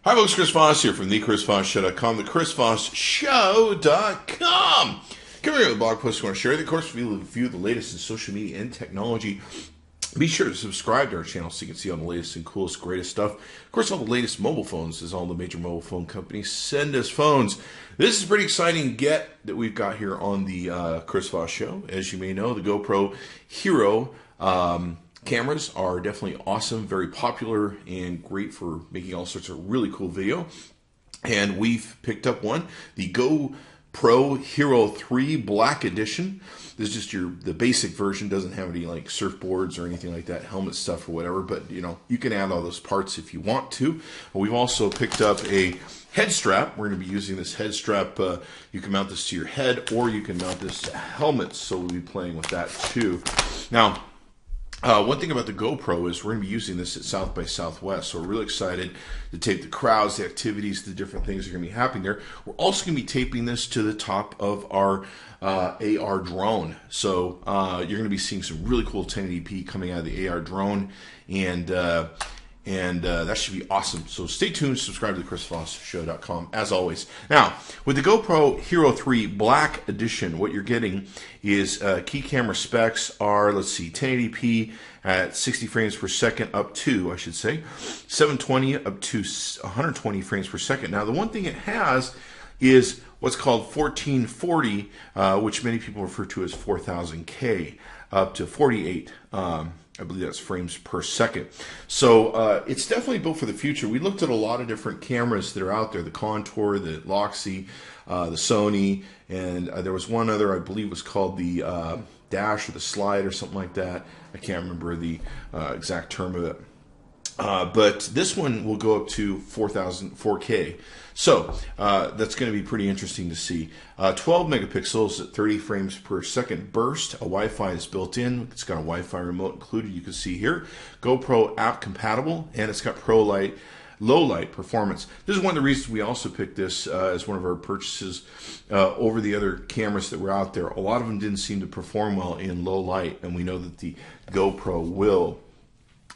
Hi folks, Chris Voss here from thechrisvossshow.com, thechrisvossshow.com. Come here with a blog post we want to share. Of course, we review the latest in social media and technology. Be sure to subscribe to our channel so you can see all the latest and coolest, greatest stuff. Of course, all the latest mobile phones, as all the major mobile phone companies send us phones. This is a pretty exciting get that we've got here on the Chris Voss Show. As you may know, the GoPro Hero cameras are definitely awesome, very popular, and great for making all sorts of really cool video. And we've picked up one, the GoPro Hero3 Black Edition. This is just the basic version. Doesn't have any like surfboards or anything like that, helmet stuff or whatever. But you know, you can add all those parts if you want to. We've also picked up a head strap. We're going to be using this head strap. You can mount this to your head, or you can mount this to helmets. So we'll be playing with that too. Now, one thing about the GoPro is we're going to be using this at South by Southwest, so we're really excited to tape the crowds, the activities, the different things that are going to be happening there. We're also going to be taping this to the top of our AR drone, so you're going to be seeing some really cool 1080p coming out of the AR drone, and that should be awesome. So stay tuned, subscribe to the chrisvossshow.com as always. Now, with the GoPro Hero 3 Black Edition, what you're getting is key camera specs are, let's see, 1080p at 60 frames per second up to, I should say, 720 up to 120 frames per second. Now, the one thing it has is what's called 1440, which many people refer to as 4000K, up to 48 I believe that's frames per second. So it's definitely built for the future. We looked at a lot of different cameras that are out there, the Contour, the Loxy, the Sony, and there was one other, I believe was called the Dash or the Slide or something like that. I can't remember the exact term of it. But this one will go up to 4K. So that's going to be pretty interesting to see. 12 megapixels at 30 frames per second burst. A Wi-Fi is built in. It's got a Wi-Fi remote included. You can see here. GoPro app compatible, and it's got Pro Light, low light performance. This is one of the reasons we also picked this as one of our purchases over the other cameras that were out there. A lot of them didn't seem to perform well in low light, and we know that the GoPro will.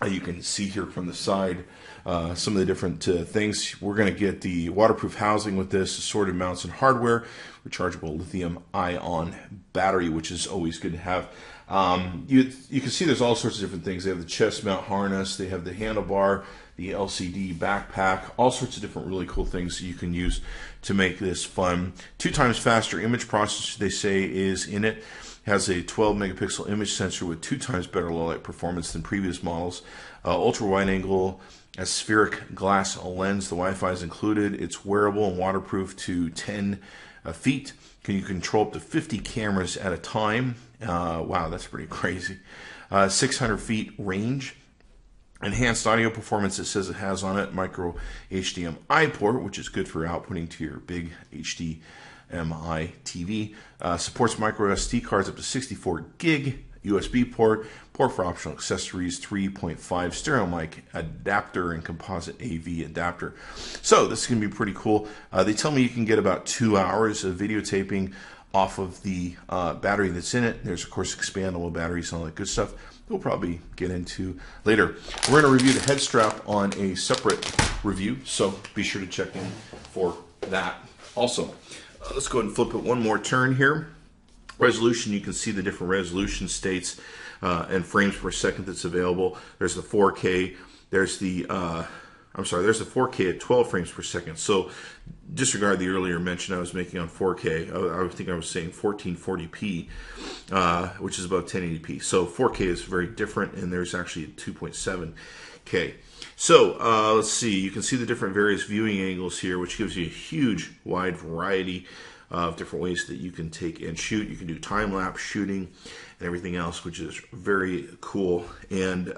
You can see here from the side some of the different things. We're going to get the waterproof housing with this, assorted mounts and hardware, rechargeable lithium-ion battery, which is always good to have. You can see there's all sorts of different things. They have the chest mount harness, they have the handlebar, the LCD backpack, all sorts of different really cool things that you can use to make this fun. 2 times faster image processor, they say, is in it. Has a 12 megapixel image sensor with 2 times better low light performance than previous models. Ultra wide angle aspheric glass lens. The Wi-Fi is included. It's wearable and waterproof to 10 feet. You control up to 50 cameras at a time. Wow, that's pretty crazy. 600 feet range. Enhanced audio performance, it says it has on it. Micro HDMI port, which is good for outputting to your big HDMI TV. Supports micro SD cards up to 64 gig. USB port for optional accessories, 3.5 stereo mic adapter, and composite AV adapter. So this is going to be pretty cool. They tell me you can get about 2 hours of videotaping off of the battery that's in it. There's, of course, expandable batteries and all that good stuff we'll probably get into later. We're going to review the head strap on a separate review, so be sure to check in for that also. Let's go ahead and flip it one more turn here. Resolution, you can see the different resolution states and frames per second that's available. There's the 4K. There's the there's the 4K at 12 frames per second. So disregard the earlier mention I was making on 4K. I think I was saying 1440p, which is about 1080p. So 4K is very different, and there's actually a 2.7K. So let's see. You can see the different various viewing angles here, which gives you a huge, wide variety of different ways that you can take and shoot. You can do time-lapse shooting and everything else, which is very cool. And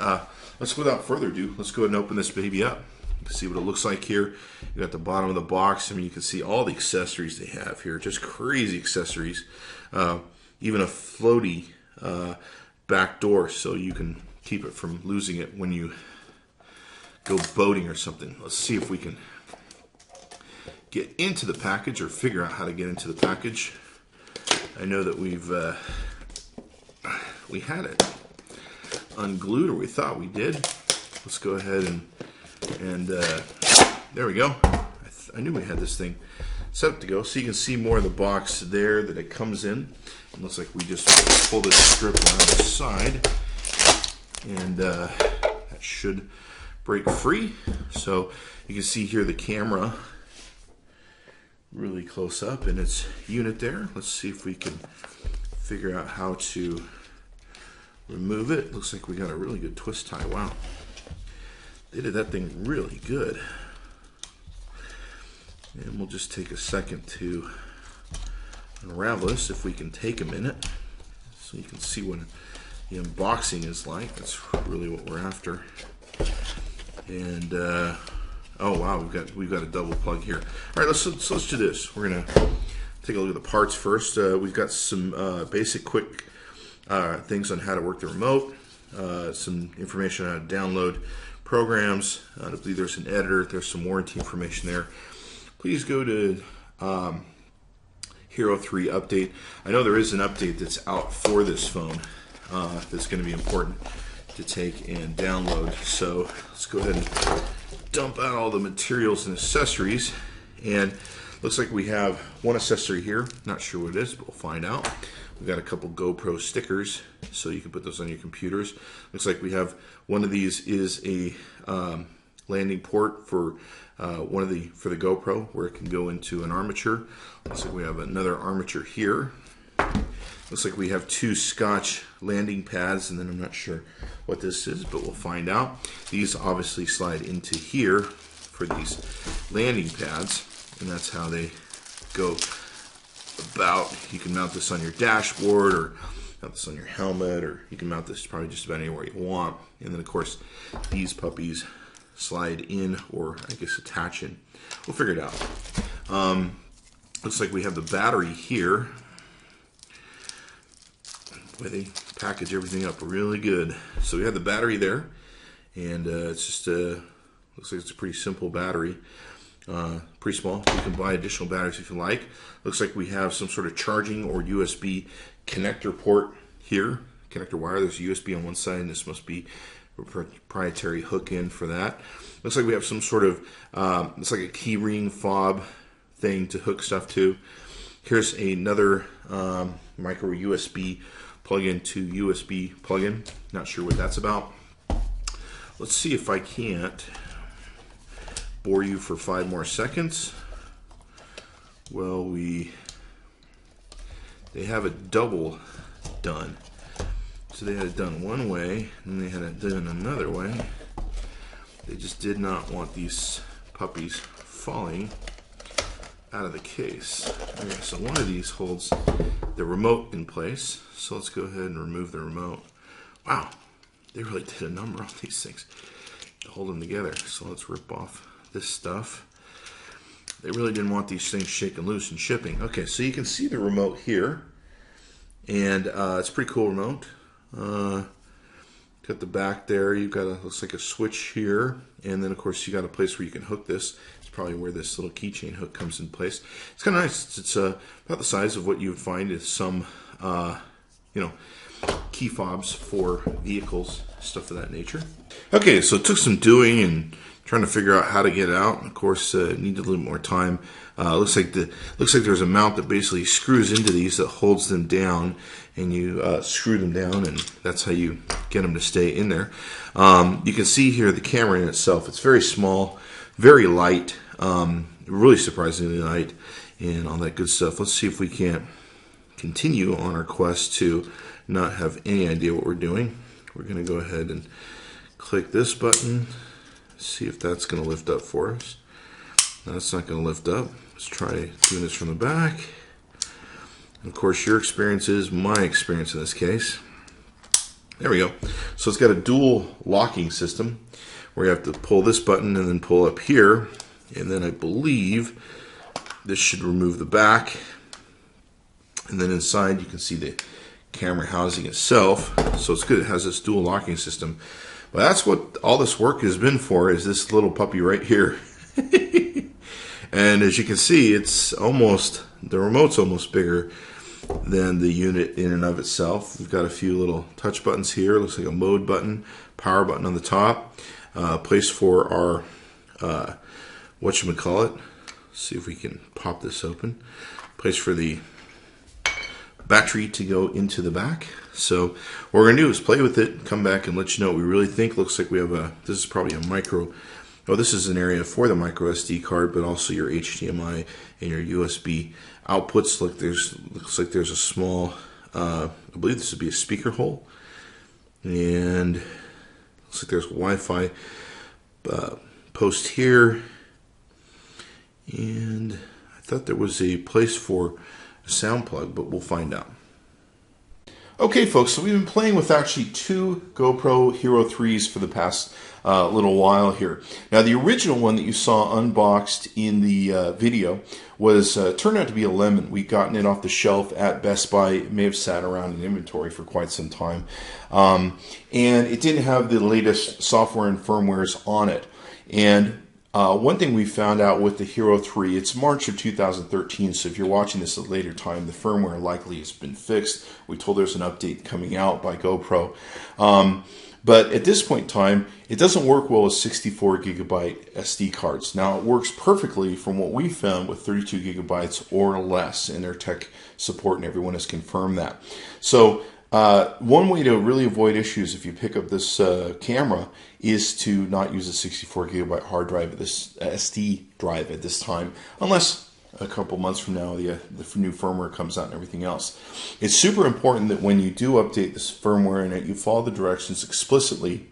let's, without further ado, let's go ahead and open this baby up. You can see what it looks like here. You got the bottom of the box. I mean, you can see all the accessories they have here. Just crazy accessories. Even a floaty back door, so you can keep it from losing it when you go boating or something. Let's see if we can get into the package or figure out how to get into the package. I know that we had it unglued, or we thought we did. Let's go ahead and There we go. I knew we had this thing set up to go. So you can see more of the box there that it comes in. It looks like we just pull this strip around the side, and that should break free. So you can see here the camera really close up in its unit there. Let's see if we can figure out how to remove it. Looks like we got a really good twist tie. Wow. They did that thing really good. And we'll just take a second to unravel this, if we can take a minute, so you can see what the unboxing is like. That's really what we're after. And oh wow, we've got a double plug here. All right, let's do this. We're gonna take a look at the parts first. We've got some basic quick things on how to work the remote, some information on how to download programs. I believe there's an editor. There's some warranty information there. Please go to Hero3 update. I know there is an update that's out for this phone that's going to be important to take and download. So let's go ahead and dump out all the materials and accessories. And looks like we have one accessory here. Not sure what it is, but we'll find out. We've got a couple GoPro stickers, so you can put those on your computers. Looks like we have one of these is a landing port for for the GoPro, where it can go into an armature. Looks like we have another armature here. Looks like we have two Scotch landing pads, and then I'm not sure what this is, but we'll find out. These obviously slide into here for these landing pads, and that's how they go about. You can mount this on your dashboard, or mount this on your helmet, or you can mount this probably just about anywhere you want. And then of course these puppies slide in, or I guess attach in. We'll figure it out. Looks like we have the battery here. Boy, they package everything up really good. So we have the battery there, and it's just looks like it's a pretty simple battery. Pretty small. You can buy additional batteries if you like. Looks like we have some sort of charging or USB connector port here. Connector wire. There's a USB on one side, and this must be a proprietary hook in for that. Looks like we have some sort of it's like a key ring fob thing to hook stuff to. Here's another micro USB plug-in to USB plug-in. Not sure what that's about. Let's see if I can't bore you for 5 more seconds. Well, they have it double done. So they had it done one way, and they had it done another way. They just did not want these puppies falling out of the case. Okay, so one of these holds the remote in place. So let's go ahead and remove the remote. Wow, they really did a number on these things to hold them together. So let's rip off this stuff. They really didn't want these things shaken loose and shipping. Okay, so you can see the remote here, and it's a pretty cool remote. Got the back there. You've got looks like a switch here, and then of course you got a place where you can hook this. It's probably where this little keychain hook comes in place. It's kind of nice. It's about the size of what you would find in some, key fobs for vehicles, stuff of that nature. Okay, so it took some doing and trying to figure out how to get it out. Of course, needed a little more time. Looks like there's a mount that basically screws into these that holds them down, and you screw them down, and that's how you get them to stay in there. You can see here the camera in itself. It's very small, very light, really surprisingly light, and all that good stuff. Let's see if we can't continue on our quest to not have any idea what we're doing. We're going to go ahead and click this button. See if that's going to lift up for us. No, it's not going to lift up. Let's try doing this from the back. And of course, your experience is my experience in this case. There we go. So it's got a dual locking system where you have to pull this button and then pull up here. And then I believe this should remove the back. And then inside you can see the camera housing itself. So it's good. It has this dual locking system. Well, that's what all this work has been for, is this little puppy right here. And as you can see, the remote's almost bigger than the unit in and of itself. We've got a few little touch buttons here. Looks like a mode button, power button on the top, place for our whatchamacallit. See if we can pop this open. Place for the battery to go into the back. So what we're going to do is play with it, come back and let you know what we really think. Looks like we have this is probably a micro, this is an area for the micro SD card, but also your HDMI and your USB outputs. Looks like there's a small, I believe this would be a speaker hole. And looks like there's a Wi-Fi post here. And I thought there was a place for a sound plug, but we'll find out. Okay, folks, so we've been playing with actually two GoPro Hero 3s for the past little while here. Now, the original one that you saw unboxed in the video was turned out to be a lemon. We'd gotten it off the shelf at Best Buy. It may have sat around in inventory for quite some time. And it didn't have the latest software and firmwares on it. And one thing we found out with the Hero 3, it's March of 2013, so if you're watching this at a later time, the firmware likely has been fixed. We told there's an update coming out by GoPro. But at this point in time, it doesn't work well with 64 gigabyte SD cards. Now, it works perfectly from what we found with 32 gigabytes or less, and their tech support and everyone has confirmed that. So one way to really avoid issues if you pick up this camera is to not use a 64 gigabyte hard drive, this SD drive at this time, unless a couple months from now the new firmware comes out and everything else. It's super important that when you do update this firmware in it, you follow the directions explicitly,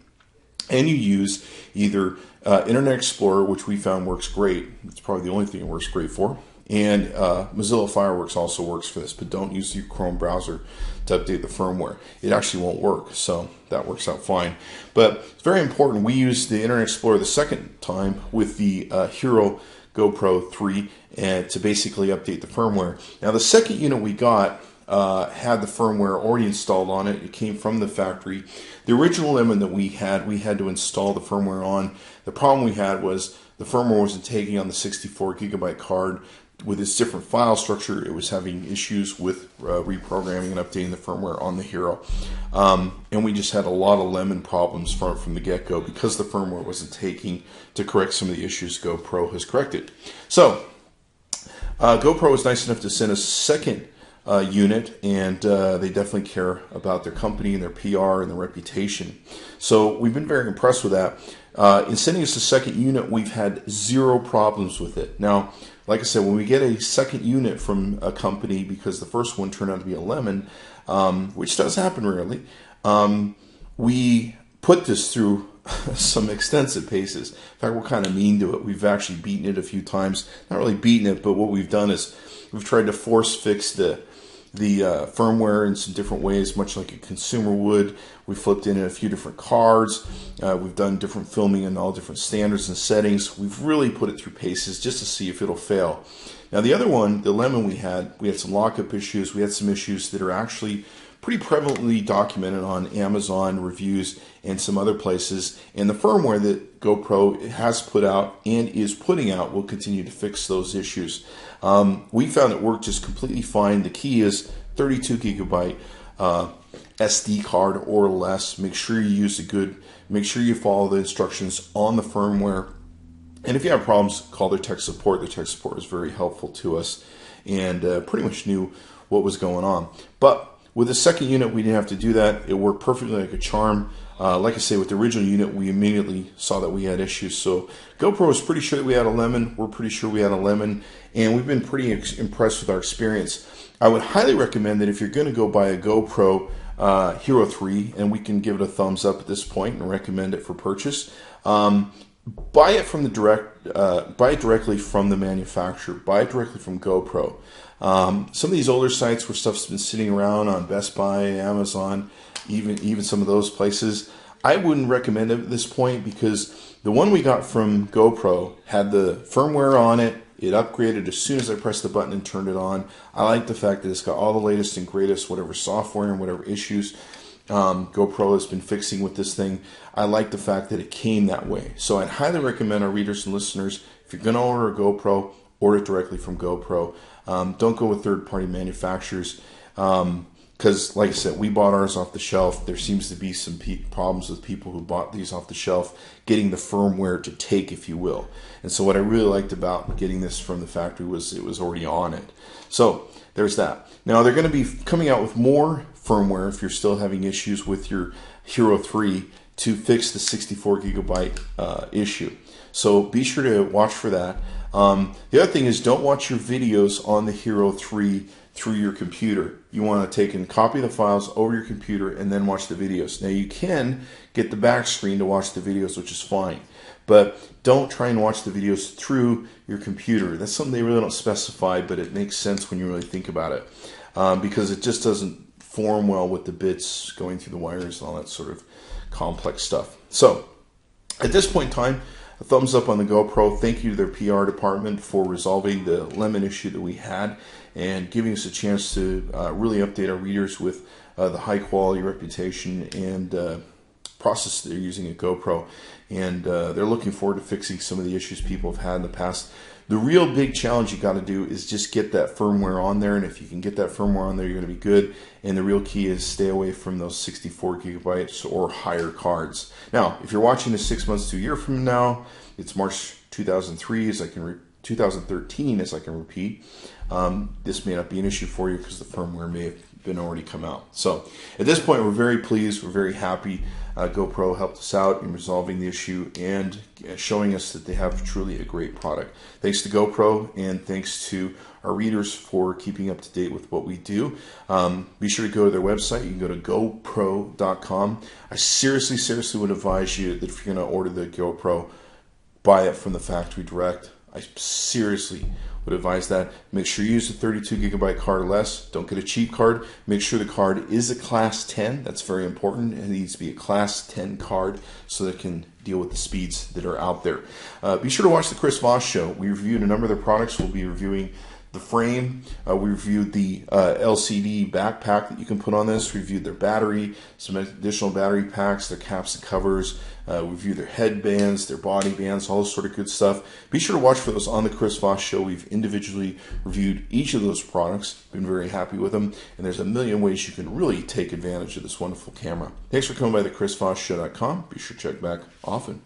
and you use either Internet Explorer, which we found works great. It's probably the only thing it works great for. And Mozilla Fireworks also works for this, but don't use your Chrome browser to update the firmware. It actually won't work, so that works out fine. But it's very important. We used the Internet Explorer the second time with the Hero GoPro 3 and to basically update the firmware. Now, the second unit we got had the firmware already installed on it. It came from the factory. The original lemon that we had to install the firmware on. The problem we had was the firmware wasn't taking on the 64 gigabyte card. With its different file structure, it was having issues with reprogramming and updating the firmware on the Hero. And we just had a lot of lemon problems from the get-go because the firmware wasn't taking to correct some of the issues GoPro has corrected. So, GoPro was nice enough to send us a second unit, and they definitely care about their company and their PR and their reputation. So we've been very impressed with that. In sending us the second unit, we've had zero problems with it. Now, like I said, when we get a second unit from a company, because the first one turned out to be a lemon, which does happen rarely, we put this through some extensive paces. In fact, we're kind of mean to it. We've actually beaten it a few times. Not really beaten it, but what we've done is we've tried to force fix the firmware in some different ways, much like a consumer would. We flipped in a few different cards. We've done different filming in all different standards and settings. We've really put it through paces just to see if it'll fail. Now, the other one, the lemon we had some lockup issues. We had some issues that are actually pretty prevalently documented on Amazon reviews and some other places. And the firmware that GoPro has put out and is putting out will continue to fix those issues. We found it worked just completely fine. The key is 32 gigabyte SD card or less. Make sure you use make sure you follow the instructions on the firmware. And if you have problems, call their tech support. Their tech support was very helpful to us and pretty much knew what was going on. But with the second unit, we didn't have to do that. It worked perfectly like a charm. Like I say, with the original unit, we immediately saw that we had issues. So GoPro was pretty sure that we had a lemon. We're pretty sure we had a lemon. And we've been pretty impressed with our experience. I would highly recommend that if you're going to go buy a GoPro Hero 3, and we can give it a thumbs up at this point and recommend it for purchase, buy it from buy it directly from the manufacturer. Buy it directly from GoPro. Some of these older sites where stuff's been sitting around on Best Buy, Amazon, even some of those places, I wouldn't recommend it at this point because the one we got from GoPro had the firmware on it. It upgraded as soon as I pressed the button and turned it on. I like the fact that it's got all the latest and greatest, whatever software and whatever issues GoPro has been fixing with this thing. I like the fact that it came that way. So I'd highly recommend our readers and listeners, if you're going to order a GoPro, order it directly from GoPro. Don't go with third-party manufacturers. because, like I said, we bought ours off the shelf. There seems to be some problems with people who bought these off the shelf getting the firmware to take, if you will. And so what I really liked about getting this from the factory was it was already on it. So there's that. Now they're going to be coming out with more firmware if you're still having issues with your Hero 3 to fix the 64 gigabyte issue. So be sure to watch for that. The other thing is, don't watch your videos on the Hero 3 through your computer. You want to take and copy the files over your computer and then watch the videos. Now you can get the back screen to watch the videos, which is fine, but don't try and watch the videos through your computer. That's something they really don't specify, but it makes sense when you really think about it, because it just doesn't form well with the bits going through the wires and all that sort of complex stuff. So at this point in time, a thumbs up on the GoPro. Thank you to their PR department for resolving the lemon issue that we had and giving us a chance to really update our readers with the high quality reputation and process that they're using at GoPro. And they're looking forward to fixing some of the issues people have had in the past. The real big challenge you got to do is just get that firmware on there, and if you can get that firmware on there, you're going to be good. And the real key is stay away from those 64 gigabytes or higher cards. Now, if you're watching this 6 months to a year from now, it's March 2013, as I can repeat. This may not be an issue for you because the firmware may have been already come out. So at this point, we're very pleased. We're very happy. GoPro helped us out in resolving the issue and showing us that they have truly a great product. Thanks to GoPro, and thanks to our readers for keeping up to date with what we do. Be sure to go to their website. You can go to GoPro.com. I seriously would advise you that if you're going to order the GoPro, buy it from the factory direct. I seriously would advise that. Make sure you use a 32 gigabyte card or less. Don't get a cheap card. Make sure the card is a class 10. That's very important. It needs to be a class 10 card so that it can deal with the speeds that are out there. Be sure to watch the Chris Voss Show. We reviewed a number of their products. We'll be reviewing the frame. We reviewed the LCD backpack that you can put on this. We reviewed their battery, some additional battery packs, their caps and covers. We reviewed their headbands, their body bands, all this sort of good stuff. Be sure to watch for those on the Chris Voss Show. We've individually reviewed each of those products. Been very happy with them. And there's a million ways you can really take advantage of this wonderful camera. Thanks for coming by the ChrisVossShow.com. Be sure to check back often.